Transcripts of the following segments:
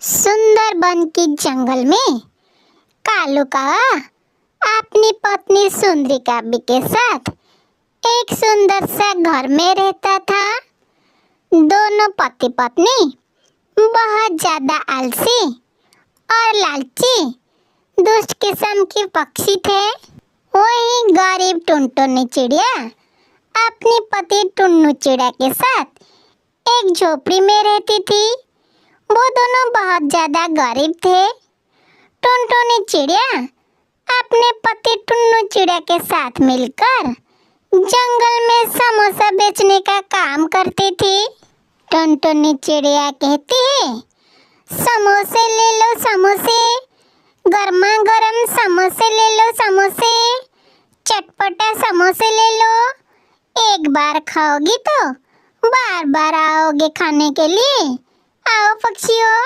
सुंदरबन के जंगल में कालू कौवा अपनी पत्नी सुंदरी काबी के साथ एक सुंदर सा घर में रहता था। दोनों पति पत्नी बहुत ज्यादा आलसी और लालची दुष्ट किस्म के पक्षी थे। वही गरीब टुनटुनी चिड़िया अपनी पति टुन्नू चिड़िया के साथ एक झोपड़ी में रहती थी। वो दोनों बहुत ज्यादा गरीब थे। टुनटुनी चिड़िया अपने पति टुन्नू चिड़िया के साथ मिलकर जंगल में समोसा बेचने का काम करती थी। टुनटुनी चिड़िया कहती है, समोसे ले लो समोसे, गर्मा गर्म समोसे ले लो समोसे, चटपटा समोसे ले लो। एक बार खाओगी तो बार बार आओगे खाने के लिए। आओ पक्षियों,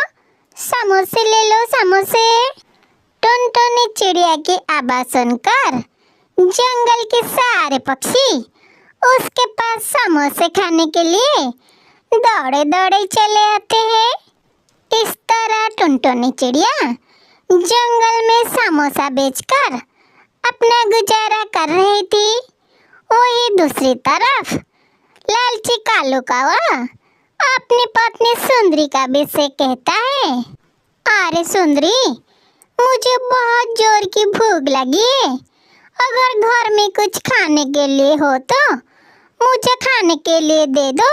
समोसे ले लो समोसे। टुनटुनी चिड़िया की आवाज सुनकर जंगल के सारे पक्षी उसके पास समोसे खाने के लिए दौड़े दौड़े चले आते हैं। इस तरह टुनटुनी चिड़िया जंगल में समोसा बेचकर अपना गुजारा कर रही थी। वही दूसरी तरफ लालची कालू कौवा अपनी पत्नी सुंदरी काबी से कहता है, अरे सुंदरी, मुझे बहुत जोर की भूख लगी है। अगर घर में कुछ खाने के लिए हो तो मुझे खाने के लिए दे दो।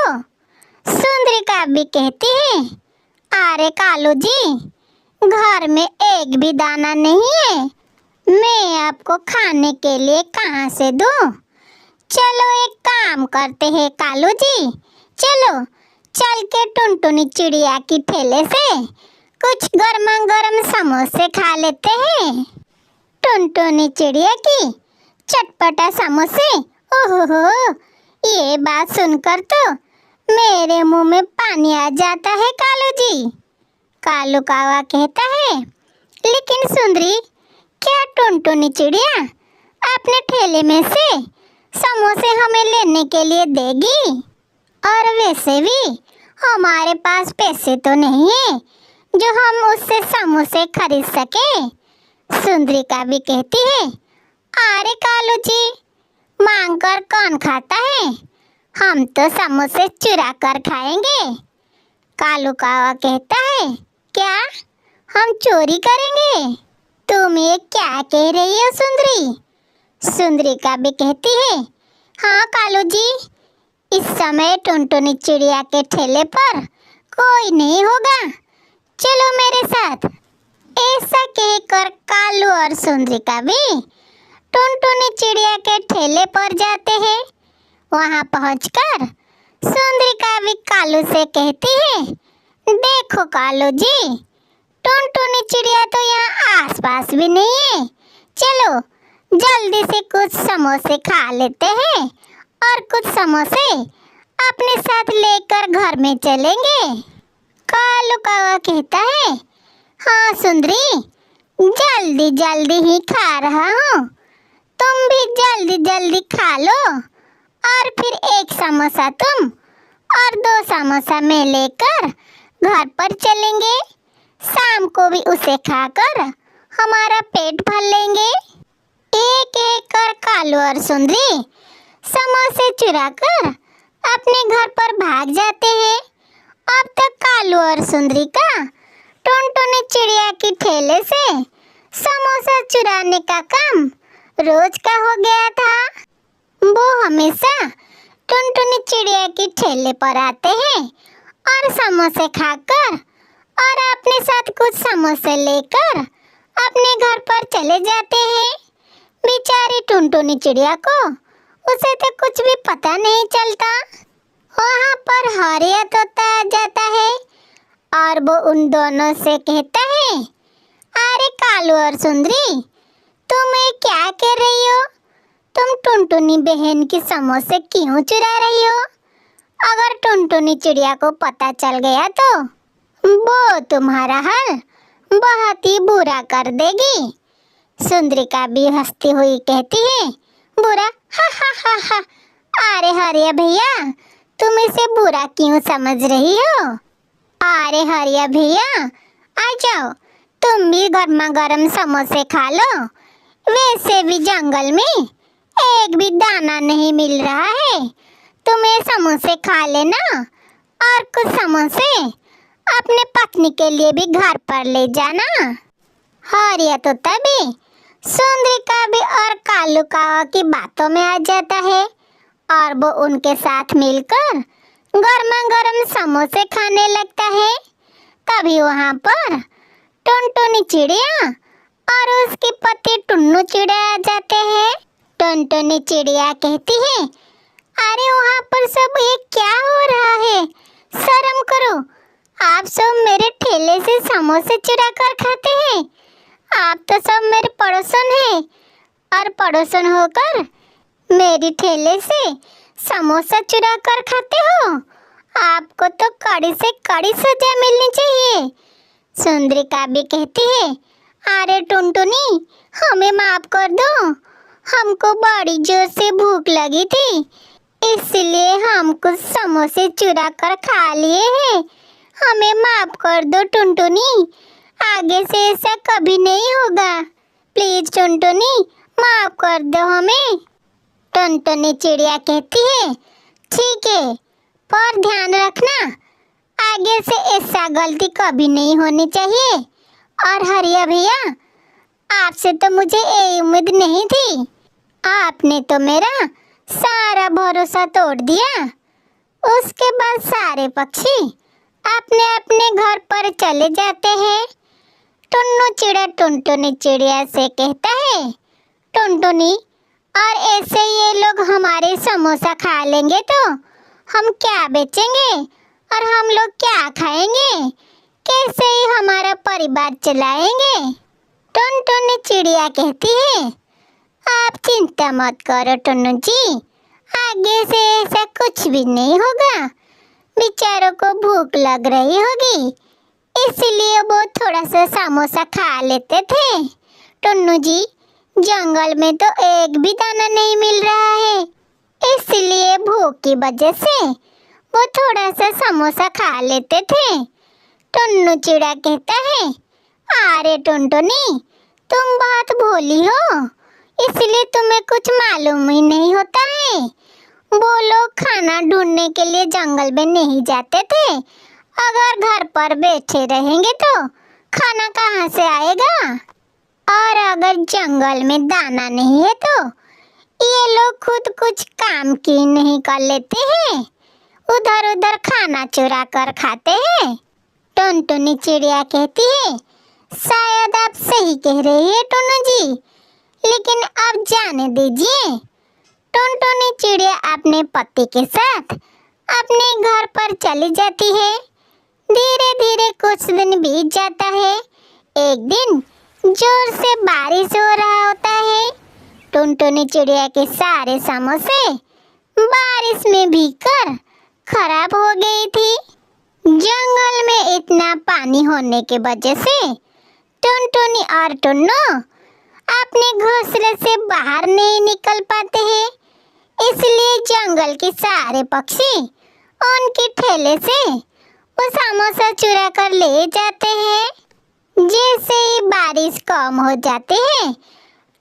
सुंदरी काबी कहती है, अरे कालू जी, घर में एक भी दाना नहीं है, मैं आपको खाने के लिए कहाँ से दूँ। चलो एक काम करते हैं कालू जी, चलो चल के टुनटुनी चिड़िया की ठेले से कुछ गर्मा गर्म समोसे खा लेते हैं। टुनटुनी चिड़िया की चटपटा समोसे, ओहो, ये बात सुनकर तो मेरे मुंह में पानी आ जाता है कालू जी। कालू कौवा कहता है, लेकिन सुंदरी, क्या टुनटुनी चिड़िया अपने ठेले में से समोसे हमें लेने के लिए देगी? और वैसे भी हमारे पास पैसे तो नहीं है जो हम उससे समोसे खरीद सके। सुंदरी काबी कहती है, अरे कालू जी, मांग कर कौन खाता है, हम तो समोसे चुरा कर खाएंगे। कालू कौवा कहता है, क्या हम चोरी करेंगे? तुम ये क्या कह रही हो सुंदरी? सुंदरी काबी कहती है, हाँ कालू जी, इस समय टुनटुनी चिड़िया के ठेले पर कोई नहीं होगा, चलो मेरे साथ। ऐसा कहकर कालू और सुंदरी काबी टुनटुनी चिड़िया के ठेले पर जाते हैं। वहां पहुंचकर सुंदरी काबी कालू से कहती है, देखो कालू जी, टुनटुनी चिड़िया तो यहाँ आसपास भी नहीं है, चलो जल्दी से कुछ समोसे खा लेते हैं और कुछ समोसे अपने साथ लेकर घर में चलेंगे। कालू कौवा कहता है, हाँ सुंदरी, जल्दी जल्दी ही खा रहा हूँ, तुम भी जल्दी जल्दी खा लो और फिर एक समोसा तुम और 2 समोसा मैं लेकर घर पर चलेंगे। शाम को भी उसे खाकर हमारा पेट भर लेंगे। एक एक कर कालू और सुंदरी समोसे चुराकर अपने घर पर भाग जाते हैं। अब तक कालू और सुंदरी का टुनटुनी चिड़िया की ठेले से समोसा चुराने का काम रोज का हो गया था। वो हमेशा टुनटुनी चिड़िया की ठेले पर आते हैं और समोसे खाकर और अपने साथ कुछ समोसे लेकर अपने घर पर चले जाते हैं। बेचारी टुनटुनी चिड़िया को उसे तो कुछ भी पता नहीं चलता। वहाँ पर हरिया तोता आ जाता है और वो उन दोनों से कहता है, अरे कालू और सुंदरी, तुम ये क्या कर रही हो? तुम टुनटुनी बहन की समोसे क्यों चुरा रही हो? अगर टुनटुनी चिड़िया को पता चल गया तो वो तुम्हारा हाल बहुत ही बुरा कर देगी। सुंदरी काबी हंसती हुई कहती है, बुरा? हा हा हा हा, अरे हरिया भैया, तुम इसे बुरा क्यों समझ रही हो? अरे हरिया भैया, आ जाओ, तुम भी गर्मा गर्म समोसे खा लो। वैसे भी जंगल में एक भी दाना नहीं मिल रहा है, तुम्हें समोसे खा लेना और कुछ समोसे अपने पत्नी के लिए भी घर पर ले जाना। हरिया तो तभी सुंदरिका भी और कालू कावा की बातों में आ जाता है और वो उनके साथ मिलकर गर्मा गर्म समोसे खाने लगता है। तभी वहाँ पर टुनटुनी चिड़िया और उसके पति टुन्नू चिड़िया आ जाते हैं। टुनटुनी चिड़िया कहती है, अरे वहाँ पर सब ये क्या हो रहा है? शर्म करो, आप सब मेरे ठेले से समोसे चुरा कर खाते हैं। आप तो सब मेरे पड़ोसन हैं और पड़ोसन होकर मेरी ठेले से समोसा चुरा कर खाते हो। आपको तो कड़ी से कड़ी सजा मिलनी चाहिए। सुंदरिका भी कहती है, अरे टुनटुनी, हमें माफ कर दो, हमको बड़ी जोर से भूख लगी थी, इसलिए हम कुछ समोसे चुरा कर खा लिए हैं। हमें माफ कर दो टुनटुनी, आगे से ऐसा कभी नहीं होगा। प्लीज टुनटुनी, माफ कर दो हमें। टुनटुनी चिड़िया कहती है, ठीक है, पर ध्यान रखना, आगे से ऐसा गलती कभी नहीं होनी चाहिए। और हरिया भैया, आपसे तो मुझे ये उम्मीद नहीं थी, आपने तो मेरा सारा भरोसा तोड़ दिया। उसके बाद सारे पक्षी अपने अपने घर पर चले जाते हैं। टुन्नू चिड़िया टुनटुनी चिड़िया से कहता है, टुनटुनी, और ऐसे ये लोग हमारे समोसा खा लेंगे तो हम क्या बेचेंगे और हम लोग क्या खाएंगे? कैसे ही हमारा परिवार चलाएंगे? टुनटुनी चिड़िया कहती है, आप चिंता मत करो टुन्नू जी, आगे से ऐसा कुछ भी नहीं होगा। बेचारों को भूख लग रही होगी, इसलिए वो थोड़ा सा समोसा खा लेते थे। टुन्नू जी, जंगल में तो एक भी दाना नहीं मिल रहा है, इसलिए भूख की वजह से वो थोड़ा सा समोसा खा लेते थे। टुन्नू चिड़िया कहता है, अरे टुनटुनी, तुम बहुत भोली हो, इसलिए तुम्हें कुछ मालूम ही नहीं होता है। वो लोग खाना ढूंढने के लिए जंगल में नहीं जाते थे। अगर घर पर बैठे रहेंगे तो खाना कहाँ से आएगा? और अगर जंगल में दाना नहीं है तो ये लोग खुद कुछ काम की नहीं कर लेते हैं, उधर उधर खाना चुरा कर खाते हैं। टुनटुनी चिड़िया कहती है, शायद आप सही कह रही है टुन्नू जी, लेकिन अब जाने दीजिए। टुनटुनी चिड़िया अपने पति के साथ अपने घर पर चली जाती है। धीरे धीरे कुछ दिन बीत जाता है। एक दिन जोर से बारिश हो रहा होता है। टुनटुनी चिड़िया के सारे समोसे बारिश में भीगकर खराब हो गई थी। जंगल में इतना पानी होने के वजह से टुनटुनी और टुन्नू अपने घोंसले से बाहर नहीं निकल पाते हैं, इसलिए जंगल के सारे पक्षी उनके ठेले से वो समोसा चुरा कर ले जाते हैं। जैसे ही बारिश कम हो जाती है,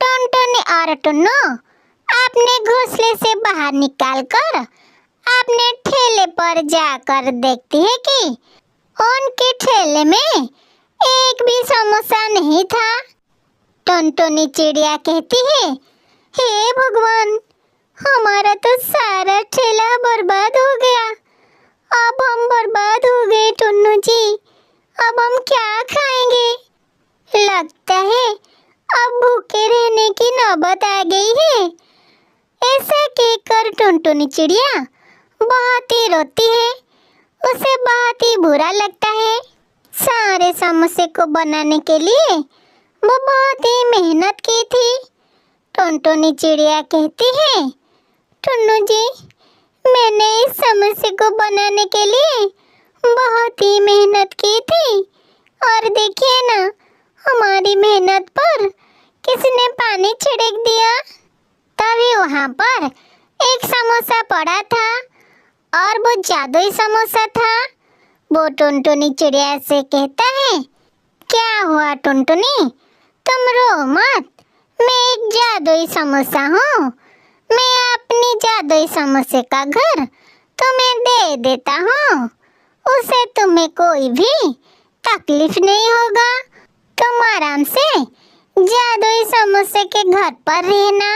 टुनटुनी और टुन्नू अपने घोंसले से बाहर निकालकर अपने ठेले पर जाकर देखती है कि उनके ठेले में एक भी समोसा नहीं था। टुनटुनी चिड़िया कहती है, हे भगवान, हमारा तो सारा ठेला बर्बाद हो गया। अब हम बर्बाद हो गए टुन्नू जी, अब हम क्या खाएंगे? लगता है अब भूखे रहने की नौबत आ गई है। ऐसा कहकर टुनटुनी चिड़िया बहुत ही रोती है। उसे बहुत ही बुरा लगता है। सारे समोसे को बनाने के लिए वो बहुत ही मेहनत की थी। टुनटुनी चिड़िया कहती है, टुन्नू जी, मैंने इस समोसे को बनाने के लिए बहुत ही मेहनत की थी, और देखिए ना, हमारी मेहनत पर किसने पानी छिड़क दिया। तभी वहाँ पर एक समोसा पड़ा था और वो जादुई समोसा था। वो टुनटुनी चिड़िया से कहता है, हुआ टुनटुनी, तुम रो मत। मैं एक जादुई समोसा हूँ। मैं अपनी जादुई समोसे का घर तुम्हें दे देता हूँ। उसे तुम्हें कोई भी तकलीफ नहीं होगा। तुम आराम से जादुई समोसे के घर पर रहना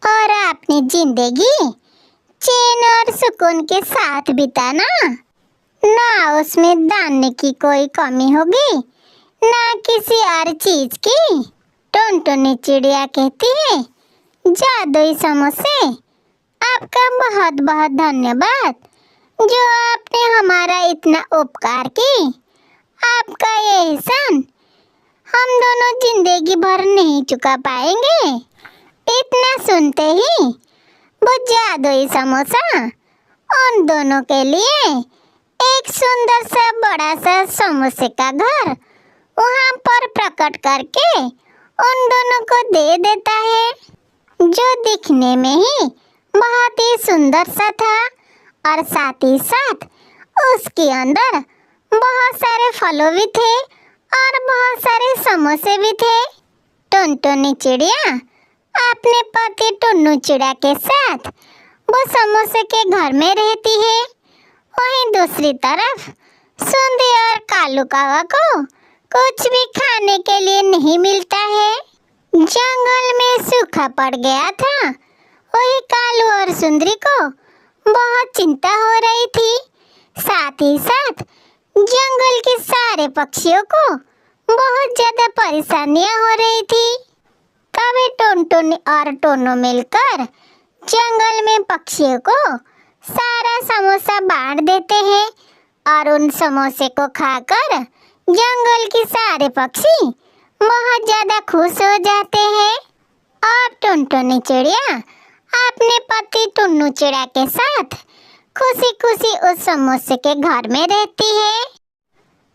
और अपनी जिंदगी चैन और सुकून के साथ बिताना। ना उसमें दाने की कोई कमी होगी, ना किसी और चीज की। टुनटुनी चिड़िया कहती है, जादुई समोसे, आपका बहुत बहुत धन्यवाद जो आपने हमारा इतना उपकार की। आपका ये एहसान हम दोनों जिंदगी भर नहीं चुका पाएंगे। इतना सुनते ही वो जादुई समोसा उन दोनों के लिए एक सुंदर सा बड़ा सा समोसे का घर वहां पर प्रकट करके उन दोनों को दे देता है, जो दिखने में ही बहुत ही सुंदर सा था और साथ ही साथ उसके अंदर बहुत सारे फलों भी थे और बहुत सारे समोसे भी थे। टुनटुनी चिड़िया अपने पति टुन्नू चिड़िया के साथ वो समोसे के घर में रहती है। वहीं दूसरी तरफ सुंदी और कालू कावा को कुछ भी खाने के लिए नहीं मिलता है। जंगल में सूखा पड़ गया था। वही कालू और सुंदरी को बहुत चिंता हो रही थी। साथ ही साथ जंगल के सारे पक्षियों को बहुत ज्यादा परेशानियां हो रही थी। कभी टुनटुनी और टोनू मिलकर जंगल में पक्षियों को सारा समोसा बांट देते हैं और उन समोसे को खाकर जंगल के सारे पक्षी बहुत ज्यादा खुश हो जाते हैं। और टुनटुनी चिड़िया अपने पति टुन्नू चिड़िया के साथ खुशी खुशी उस समोसे के घर में रहती है।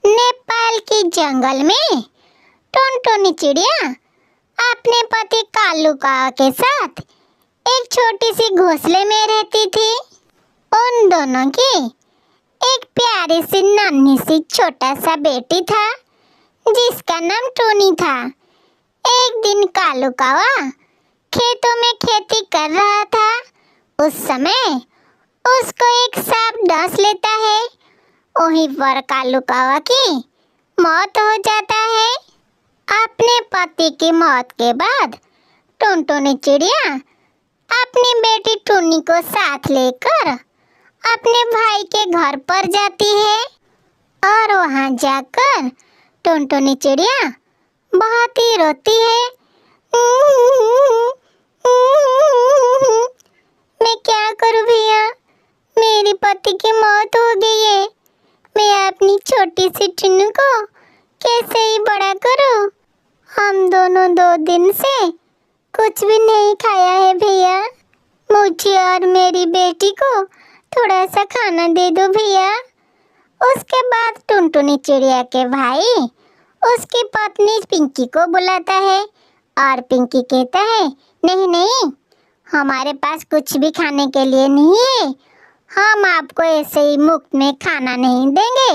नेपाल के जंगल में टुनटुनी चिड़िया अपने पति कालू कावा के साथ एक छोटी सी घोंसले में रहती थी। उन दोनों की एक प्यारी सी नन्ही सी छोटा सा बेटी था जिसका नाम टूनी था। एक दिन कालू कावा खेतों में खेती कर रहा था। उस समय उसको एक सांप डस लेता है। वहीं पर कालू कावा की मौत हो जाता है। अपने पति की मौत के बाद टुनटुनी चिड़िया अपनी बेटी टुन्नी को साथ लेकर अपने भाई के घर पर जाती है और वहां जाकर टुनटुनी चिड़िया बहुत ही रोती है। मैं क्या करूं भैया, मेरे पति की मौत हो गई है। मैं अपनी छोटी सी टुन्नी को कैसे ही बड़ा करूं। हम दोनों 2 दिन से कुछ भी नहीं खाया है भैया। मुझे और मेरी बेटी को थोड़ा सा खाना दे दो भैया। उसके बाद टुनटुनी चिड़िया के भाई उसकी पत्नी पिंकी को बुलाता है और पिंकी कहता है, नहीं नहीं, हमारे पास कुछ भी खाने के लिए नहीं है। हम आपको ऐसे ही मुफ्त में खाना नहीं देंगे।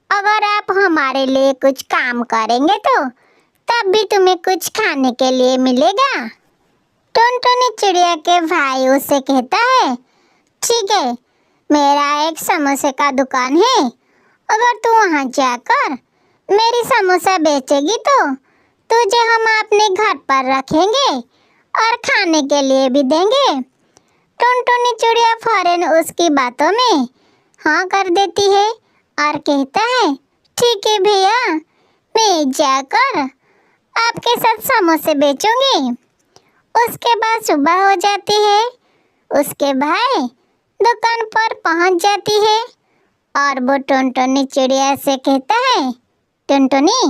अगर आप हमारे लिए कुछ काम करेंगे तो तब भी तुम्हें कुछ खाने के लिए मिलेगा। टुनटुनी चिड़िया के भाई उसे कहता है, ठीक है, मेरा एक समोसे का दुकान है। अगर तू वहां जाकर मेरी समोसा बेचेगी तो तुझे हम अपने घर पर रखेंगे और खाने के लिए भी देंगे। टुनटुनी चिड़िया फौरन उसकी बातों में हाँ कर देती है और कहता है, ठीक है भैया, मैं जाकर आपके साथ समोसे बेचूंगी। उसके बाद सुबह हो जाती है। उसके भाई दुकान पर पहुंच जाती है और वो टुनटुनी चिड़िया से कहता है, टुनटुनी,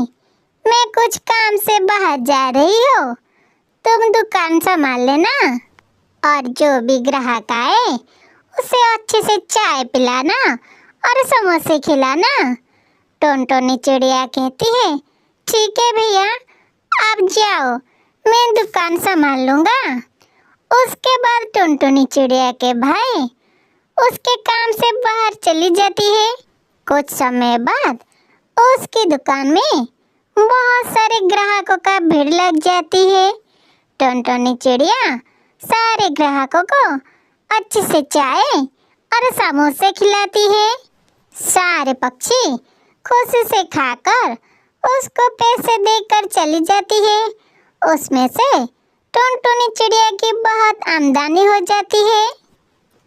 मैं कुछ काम से बाहर जा रही हूँ, तुम दुकान संभाल लेना और जो भी ग्राहक आए उसे अच्छे से चाय पिलाना और समोसे खिलाना। टुनटुनी चिड़िया कहती है, ठीक है भैया, आप जाओ, मैं दुकान संभाल लूंगा। उसके बाद टुनटुनी चिड़िया के भाई उसके काम से बाहर चली जाती है। कुछ समय बाद उसकी दुकान में बहुत सारे ग्राहकों का भीड़ लग जाती है। टुनटुनी चिड़िया सारे ग्राहकों को अच्छे से चाय और समोसे खिलाती है। सारे पक्षी खुशी से खाकर उसको पैसे देकर चली जाती है। उसमें से टुनटुनी चिड़िया की बहुत आमदनी हो जाती है।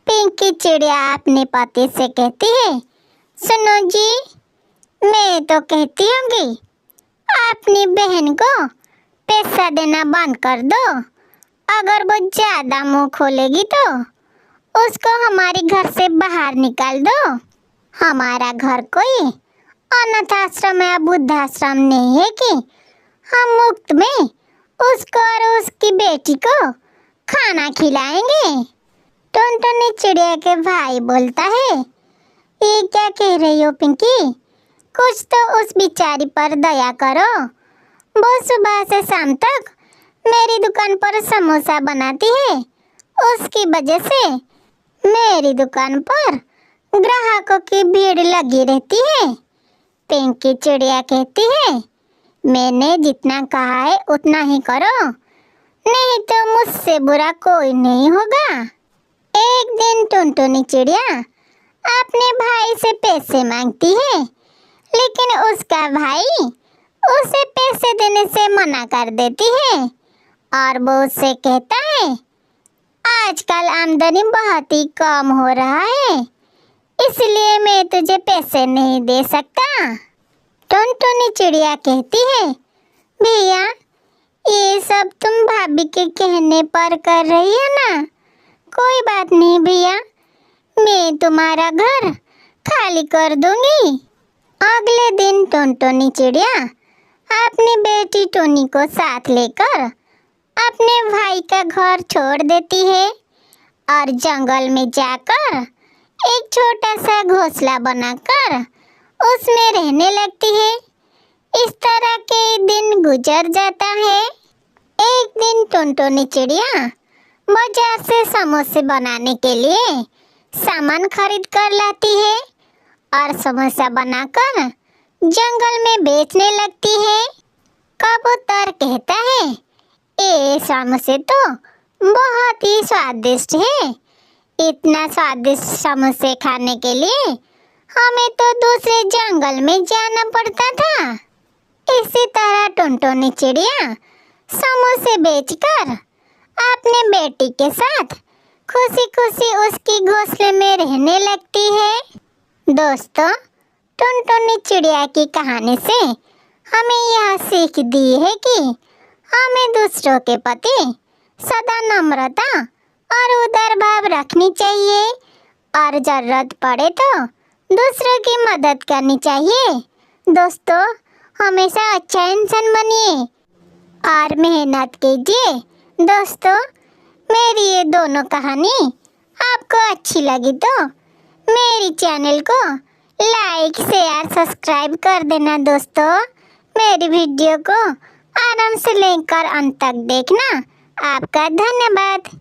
पिंकी चिड़िया अपने पति से कहती है, सुनो जी, मैं तो कहती हूँगी अपनी बहन को पैसा देना बंद कर दो। अगर वो ज़्यादा मुंह खोलेगी तो उसको हमारे घर से बाहर निकाल दो। हमारा घर कोई अनाथ आश्रम या वृद्धाश्रम नहीं है कि हम मुफ्त में उसको और उसकी बेटी को खाना खिलाएंगे। टुनटुनी चिड़िया के भाई बोलता है, ये क्या कह रही हो पिंकी? कुछ तो उस बेचारी पर दया करो। वो सुबह से शाम तक मेरी दुकान पर समोसा बनाती है। उसकी वजह से मेरी दुकान पर ग्राहकों की भीड़ लगी रहती है। पिंकी चिड़िया कहती है, मैंने जितना कहा है उतना ही करो, नहीं तो मुझसे बुरा कोई नहीं होगा। एक दिन टुनटुनी चिड़िया अपने भाई से पैसे मांगती है, लेकिन उसका भाई उसे पैसे देने से मना कर देती है और वो उससे कहता है, आजकल आमदनी बहुत ही कम हो रहा है, इसलिए मैं तुझे पैसे नहीं दे सकता। टुनटुनी चिड़िया कहती है, भैया ये सब तुम भाभी के कहने पर कर रही हो ना? कोई बात नहीं भैया, मैं तुम्हारा घर खाली कर दूंगी। अगले दिन टुनटुनी चिड़िया अपनी बेटी टुनी को साथ लेकर अपने भाई का घर छोड़ देती है और जंगल में जाकर एक छोटा सा घोंसला बनाकर उसमें रहने लगती है। इस तरह के दिन गुजर जाता है। एक दिन टुनटुनी चिड़िया बाजार से समोसे बनाने के लिए सामान खरीद कर लाती है और समोसा बनाकर जंगल में बेचने लगती है। कबूतर कहता है, ये समोसे तो बहुत ही स्वादिष्ट है। इतना स्वादिष्ट समोसे खाने के लिए हमें तो दूसरे जंगल में जाना पड़ता था। इसी तरह टुनटुनी चिड़िया समोसे बेचकर अपने बेटी के साथ खुशी खुशी उसकी घोंसले में रहने लगती है। दोस्तों, टुनटुनी चिड़िया की कहानी से हमें यह सीख दी है कि हमें दूसरों के प्रति सदा नम्रता और उदार भाव रखनी चाहिए और जरूरत पड़े तो दूसरों की मदद करनी चाहिए। दोस्तों, हमेशा अच्छा इंसान बनिए और मेहनत कीजिए। दोस्तों, मेरी ये दोनों कहानी आपको अच्छी लगी तो मेरी चैनल को लाइक शेयर सब्सक्राइब कर देना। दोस्तों, मेरी वीडियो को आराम से लेकर अंत तक देखना। आपका धन्यवाद।